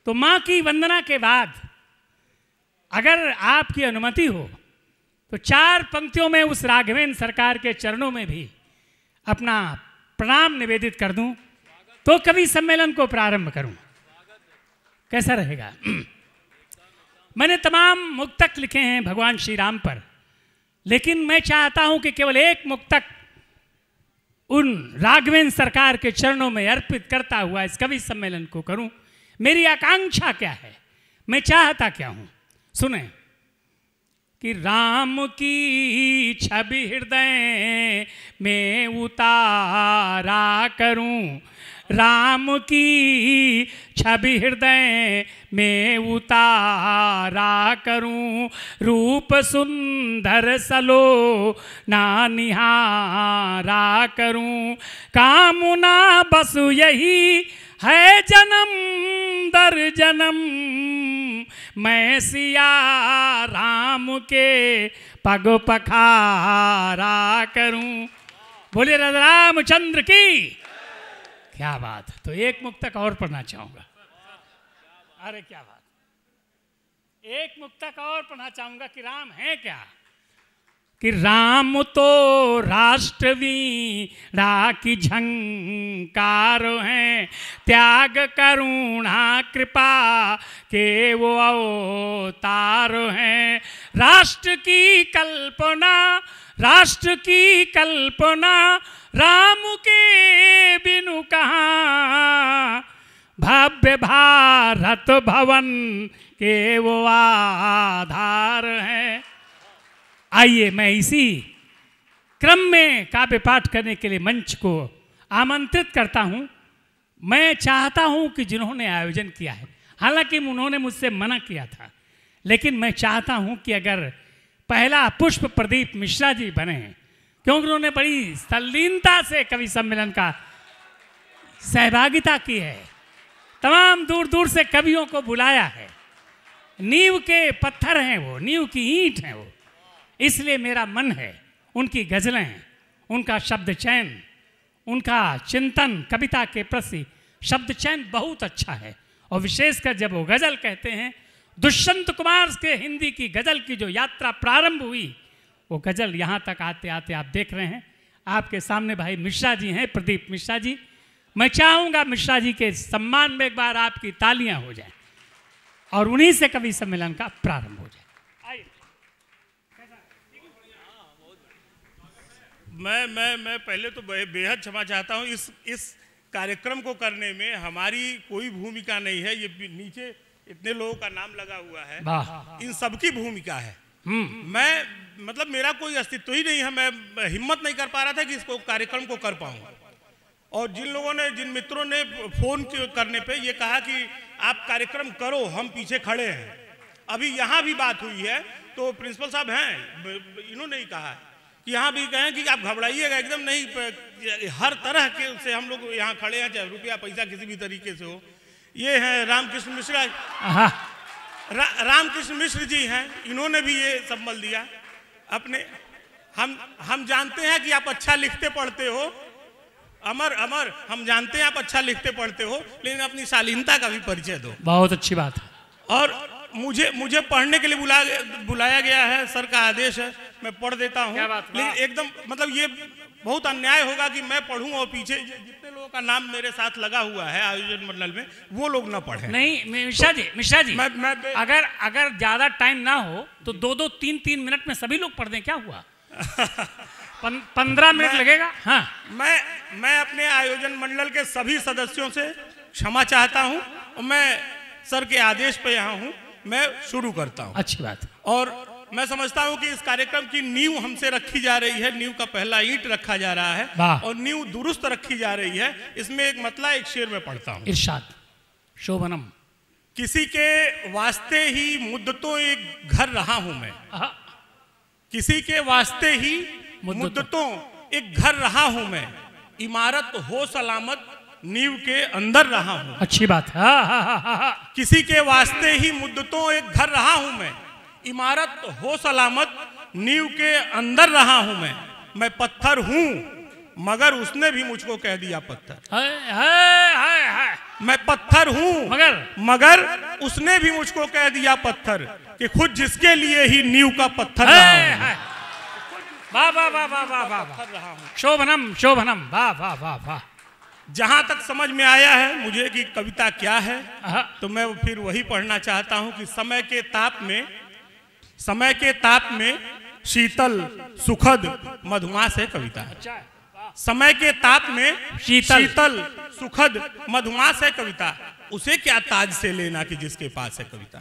तो माँ की वंदना के बाद अगर आपकी अनुमति हो तो 4 पंक्तियों में उस राघवेंद्र सरकार के चरणों में भी अपना प्रणाम निवेदित कर दूं, तो कवि सम्मेलन को प्रारंभ करूं। कैसा रहेगा? मैंने तमाम मुक्तक लिखे हैं भगवान श्री राम पर, लेकिन मैं चाहता हूं कि केवल एक मुक्तक उन राघवेंद्र सरकार के चरणों में अर्पित करता हुआ इस कवि सम्मेलन को करूं। मेरी आकांक्षा क्या है, मैं चाहता क्या हूं, सुने कि राम की छवि हृदय में उतारा करूं, राम की छवि हृदय में उतारा करूं, रूप सुंदर सलो ना निहारा करूं, कामना बस यही है जन्म दर जन्म, मैं सिया राम के पग पखारा करूं। बोले रामचंद्र की। क्या बात है। तो एक मुक्तक और पढ़ना चाहूंगा। अरे क्या बात, एक मुक्तक और पढ़ना चाहूंगा कि राम है क्या, कि राम तो राष्ट्रवीणा की झंकार हैं, त्याग करुणा कृपा के वो अवतार हैं, राष्ट्र की कल्पना, राष्ट्र की कल्पना राम के बिनु कहाँ, भव्य भारत भवन के वो आधार हैं। आइए मैं इसी क्रम में काव्य पाठ करने के लिए मंच को आमंत्रित करता हूं। मैं चाहता हूं कि जिन्होंने आयोजन किया है, हालांकि उन्होंने मुझसे मना किया था, लेकिन मैं चाहता हूं कि अगर पहला पुष्प प्रदीप मिश्रा जी बने, क्योंकि उन्होंने बड़ी तल्लीनता से कवि सम्मेलन का सहभागिता की है, तमाम दूर दूर से कवियों को बुलाया है, नींव के पत्थर हैं वो, नींव की ईंट हैं वो, इसलिए मेरा मन है उनकी गज़लें, उनका शब्द चयन, उनका चिंतन कविता के प्रति शब्द चयन बहुत अच्छा है। और विशेषकर जब वो गज़ल कहते हैं, दुष्यंत कुमार के हिंदी की गज़ल की जो यात्रा प्रारंभ हुई, वो गज़ल यहाँ तक आते आते आप देख रहे हैं, आपके सामने भाई मिश्रा जी हैं, प्रदीप मिश्रा जी। मैं चाहूँगा मिश्रा जी के सम्मान में एक बार आपकी तालियां हो जाएं और उन्हीं से कवि सम्मेलन का प्रारंभ हो जाए। मैं पहले तो बेहद क्षमा चाहता हूँ, इस कार्यक्रम को करने में हमारी कोई भूमिका नहीं है। ये नीचे इतने लोगों का नाम लगा हुआ है, इन सबकी भूमिका है। मैं मतलब मेरा कोई अस्तित्व ही नहीं है, मैं हिम्मत नहीं कर पा रहा था कि इसको कार्यक्रम को कर पाऊँ। और जिन लोगों ने, जिन मित्रों ने फोन करने पे ये कहा कि आप कार्यक्रम करो, हम पीछे खड़े हैं। अभी यहाँ भी बात हुई है, तो प्रिंसिपल साहब हैं, इन्होंने ही कहा कि यहाँ भी कहें कि आप घबराइएगा एकदम नहीं, हर तरह के से हम लोग यहाँ खड़े हैं, चाहे रुपया पैसा किसी भी तरीके से हो। ये हैं रामकृष्ण मिश्रा, रामकृष्ण मिश्र जी हैं, इन्होंने भी ये संबल दिया अपने। हम जानते हैं कि आप अच्छा लिखते पढ़ते हो, अमर हम जानते हैं आप अच्छा लिखते पढ़ते हो, लेकिन अपनी शालीनता का भी परिचय दो। बहुत अच्छी बात है। और मुझे पढ़ने के लिए बुलाया गया है, सर का आदेश है, मैं पढ़ देता हूँ। लेकिन एकदम मतलब ये बहुत अन्याय होगा कि मैं पढ़ूं और पीछे जितने लोगों का नाम मेरे साथ लगा हुआ है आयोजन मंडल में, वो लोग ना पढ़ें। नहीं मिश्रा जी अगर ज्यादा टाइम ना हो तो 2-2, 3-3 मिनट में सभी लोग पढ़ दें, क्या हुआ? 15 मिनट लगेगा। हाँ, मैं अपने आयोजन मंडल के सभी सदस्यों से क्षमा चाहता हूं और मैं सर के आदेश पे यहाँ हूं, मैं शुरू करता हूं। अच्छी बात। और मैं समझता हूं कि इस कार्यक्रम की नींव हमसे रखी जा रही है, नींव का पहला ईंट रखा जा रहा है और नींव दुरुस्त रखी जा रही है। इसमें एक मतला, एक शेर में पढ़ता हूं। इरशाद। शोभनम। किसी के वास्ते ही मुद्दतों एक घर रहा हूं मैं, किसी के वास्ते ही मुद्दतों एक घर रहा हूं मैं, इमारत हो सलामत नींव के अंदर रहा हूं। अच्छी बात है। किसी के वास्ते ही मुद्दतों एक घर रहा हूं मैं, इमारत हो सलामत नींव के अंदर रहा हूं मैं पत्थर हूं मगर उसने भी मुझको कह दिया पत्थर। हाय हाय हाय। मैं पत्थर हूं मगर उसने भी मुझको कह दिया पत्थर कि खुद जिसके लिए ही नींव का पत्थर रहा हूं। वाह वाह वाह वाह वाह वाह, शोभनम शोभनम, वाह वाह वाह वाह। जहां तक समझ में आया है मुझे कि कविता क्या है, तो मैं फिर वही पढ़ना चाहता हूं कि समय के ताप में शीतल सुखद मधुमास है कविता। समय के ताप में शीतल सुखद मधुमास है कविता, उसे क्या ताज से लेना कि जिसके पास है कविता।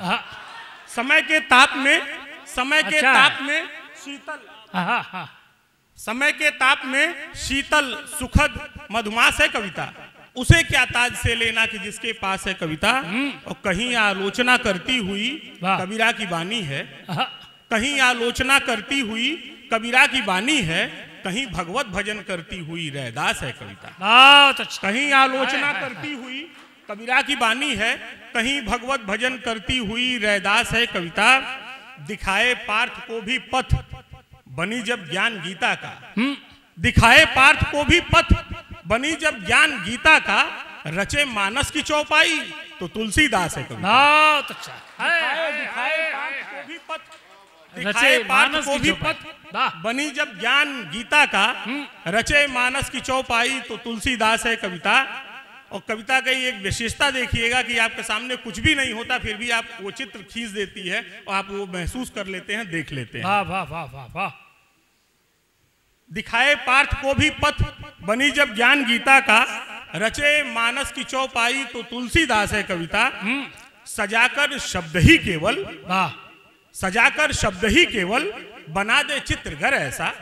समय के ताप में शीतल, समय के ताप में शीतल सुखद मधुमास है कविता, उसे क्या ताज से लेना कि जिसके पास है कविता। और कहीं आलोचना करती हुई कबीरा की बानी है, कहीं आलोचना करती हुई कबीरा की बानी है, कहीं भगवत भजन करती हुई रैदास है कविता। कहीं आलोचना करती हुई कबीरा की बानी है, कहीं भगवत भजन करती हुई रैदास है कविता। दिखाए पार्थ को भी पथ बनी जब ज्ञान गीता का, दिखाए पार्थ को भी पथ बनी जब ज्ञान गीता का, रचे मानस की चौपाई तो तुलसीदास है कविता। दिखाए पार्थ को भी पथ, दिखाए पार्थ को भी पथ बनी जब ज्ञान गीता का, रचे मानस की चौपाई तो तुलसीदास है कविता। और कविता की एक विशेषता देखिएगा कि आपके सामने कुछ भी नहीं होता फिर भी आप वो चित्र खींच देती है और आप वो महसूस कर लेते हैं, देख लेते हैं। वाह वाह वाह वाह वाह। दिखाए पार्थ को भी पथ बनी जब ज्ञान गीता का, रचे मानस की चौपाई तो तुलसीदास है कविता। सजाकर शब्द ही केवल, सजाकर शब्द ही केवल बना दे चित्र घर ऐसा,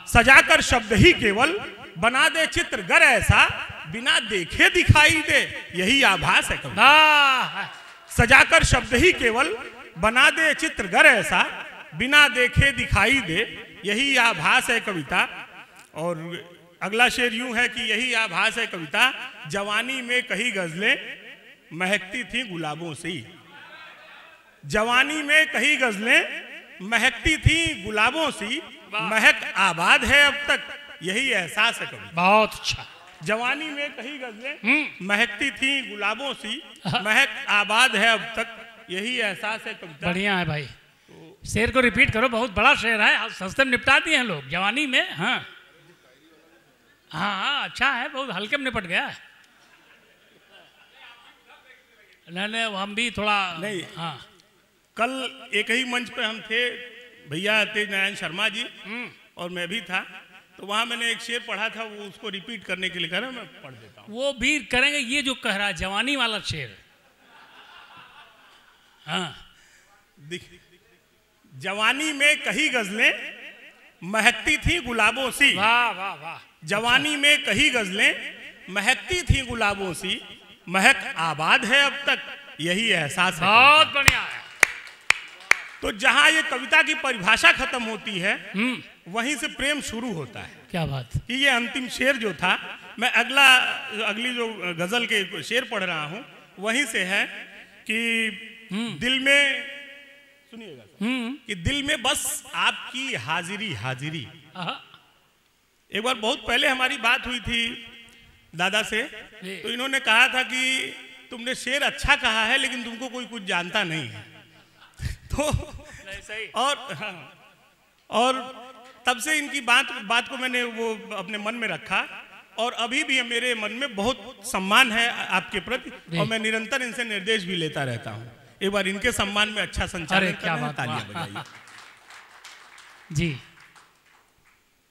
सजाकर शब्द ही केवल बना दे चित्र घर ऐसा, बिना देखे दिखाई दे यही आभास है कविता। सजाकर शब्द ही केवल बना दे चित्र घर ऐसा, बिना देखे दिखाई दे यही आभास है कविता। और अगला शेर यूं है कि यही आभास है कविता। जवानी में कही गजलें महकती थी गुलाबों से, जवानी में कही गजलें महकती थी गुलाबों सी, महक आबाद है अब तक यही एहसास है कविता। बहुत अच्छा। जवानी में कही गजलें महकती थी गुलाबों सी, महक आबाद है अब तक यही एहसास है कविता। बढ़िया है भाई, शेर को रिपीट करो, बहुत बड़ा शेर है, सस्ते में निपटा दिए हैं लोग जवानी में। हाँ हाँ अच्छा है, बहुत हल्के में निपट गया। नहीं हम भी थोड़ा नहीं। हाँ कल एक ही मंच पे हम थे, भैया तेज नारायण शर्मा जी और मैं भी था, तो वहां मैंने एक शेर पढ़ा था, वो उसको रिपीट करने के लिए कह रहा मैं पढ़ देता हूँ। वो भी करेंगे, ये जो कह रहा है जवानी वाला शेर। हाँ जवानी में कही गजलें महकती थी गुलाबों सी, वाह वाह वाह। जवानी में कही गजलें महकती थी गुलाबों सी, महक आबाद है अब तक यही एहसास है। बहुत बढ़िया है। तो जहां ये कविता की परिभाषा खत्म होती है वहीं से प्रेम शुरू होता है। क्या बात कि ये अंतिम शेर जो था, मैं अगली जो गजल के शेर पढ़ रहा हूं वहीं से है कि दिल में, सुनिएगा कि दिल में बस आपकी हाजिरी हाजिरी। एक बार बहुत पहले हमारी बात हुई थी दादा से, तो इन्होंने कहा था कि तुमने शेर अच्छा कहा है लेकिन तुमको कोई कुछ जानता नहीं है। तो और तब से इनकी बात को मैंने वो अपने मन में रखा और अभी भी मेरे मन में बहुत सम्मान है आपके प्रति और मैं निरंतर इनसे निर्देश भी लेता रहता हूँ। एक बार इनके सम्मान में अच्छा संचालन क्या बात, तालियां बजाइए जी।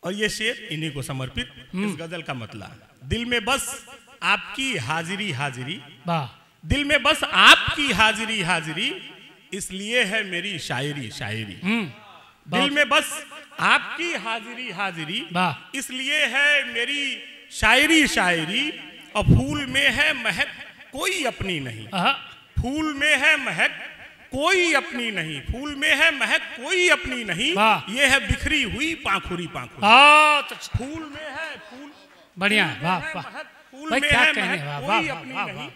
और ये शेर इन्हीं को समर्पित, इस गजल का मतलब, दिल में बस आपकी हाजिरी हाजिरी, दिल में बस आपकी हाजिरी हाजिरी, इसलिए है मेरी शायरी शायरी। दिल में बस आपकी हाजिरी हाजिरी, इसलिए है मेरी शायरी शायरी। और फूल में है महक कोई अपनी नहीं, फूल में है महक कोई अपनी नहीं, फूल में है महक कोई अपनी नहीं, ये है बिखरी हुई पाखुरी पाखुरी। फूल में है फूल, बढ़िया, वाह वाह। फूल में है महक कोई अपनी नहीं,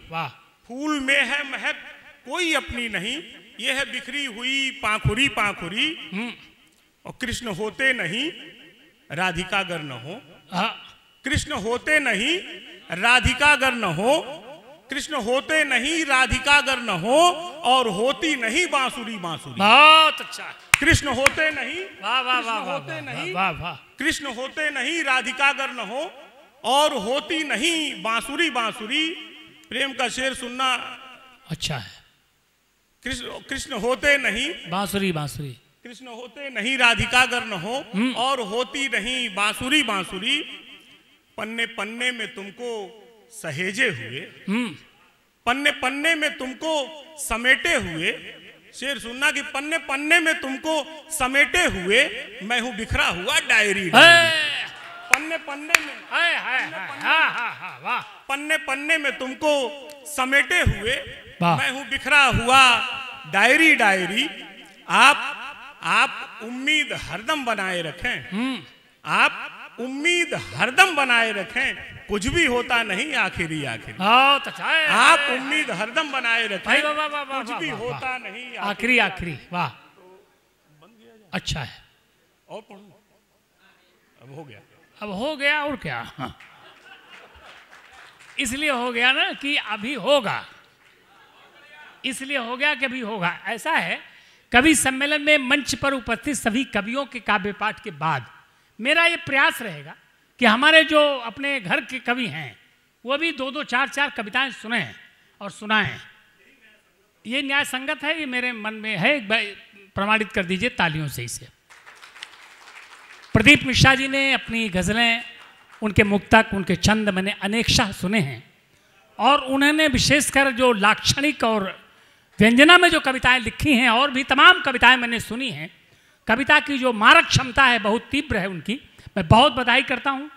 फूल में है महक कोई अपनी नहीं, ये है बिखरी हुई पाखुरी पाखुरी। और कृष्ण होते नहीं राधिका अगर न हो, कृष्ण होते नहीं राधिका अगर न हो, कृष्ण होते नहीं राधिका अगर न हो, और होती नहीं बांसुरी बांसुरी। बहुत अच्छा। कृष्ण होते नहीं, वाह वाह वाह, होते नहीं, वाह वाह, कृष्ण होते नहीं राधिका अगर न हो, और होती नहीं बांसुरी बांसुरी। प्रेम का शेर सुनना अच्छा है। कृष्ण होते नहीं बांसुरी बांसुरी, कृष्ण होते नहीं राधिका अगर न हो, और होती नहीं बांसुरी बांसुरी। पन्ने पन्ने में तुमको सहेजे हुए, पन्ने पन्ने में तुमको समेटे हुए। शेर सुनना कि पन्ने पन्ने में तुमको समेटे हुए, मैं हूं बिखरा हुआ डायरी। पन्ने पन्ने में, पन्ने पन्ने में तुमको समेटे हुए, मैं हूं बिखरा हुआ डायरी डायरी। आप उम्मीद हरदम बनाए रखें, आप उम्मीद हरदम बनाए रखें, कुछ भी होता नहीं आखिरी आखिरी। आप उम्मीद हरदम बनाए रखें, कुछ भी होता नहीं आखिरी आखिरी। वाह, अच्छा है। और पढ़ो, अब हो गया, अब हो गया और क्या। हाँ। इसलिए हो गया ना कि अभी होगा, इसलिए हो गया कि अभी होगा। ऐसा है, कवि सम्मेलन में मंच पर उपस्थित सभी कवियों के काव्य पाठ के बाद मेरा ये प्रयास रहेगा कि हमारे जो अपने घर के कवि हैं वो भी 2-2, 4-4 कविताएं सुने और सुनाएं। ये न्याय संगत है, ये मेरे मन में है, प्रमाणित कर दीजिए तालियों से इसे। प्रदीप मिश्रा जी ने अपनी गज़लें, उनके मुक्तक, उनके छंद मैंने अनेकशः सुने हैं, और उन्होंने विशेषकर जो लाक्षणिक और व्यंजना में जो कविताएं लिखी हैं, और भी तमाम कविताएं मैंने सुनी हैं। कविता की जो मारक क्षमता है बहुत तीव्र है उनकी। मैं बहुत बधाई करता हूँ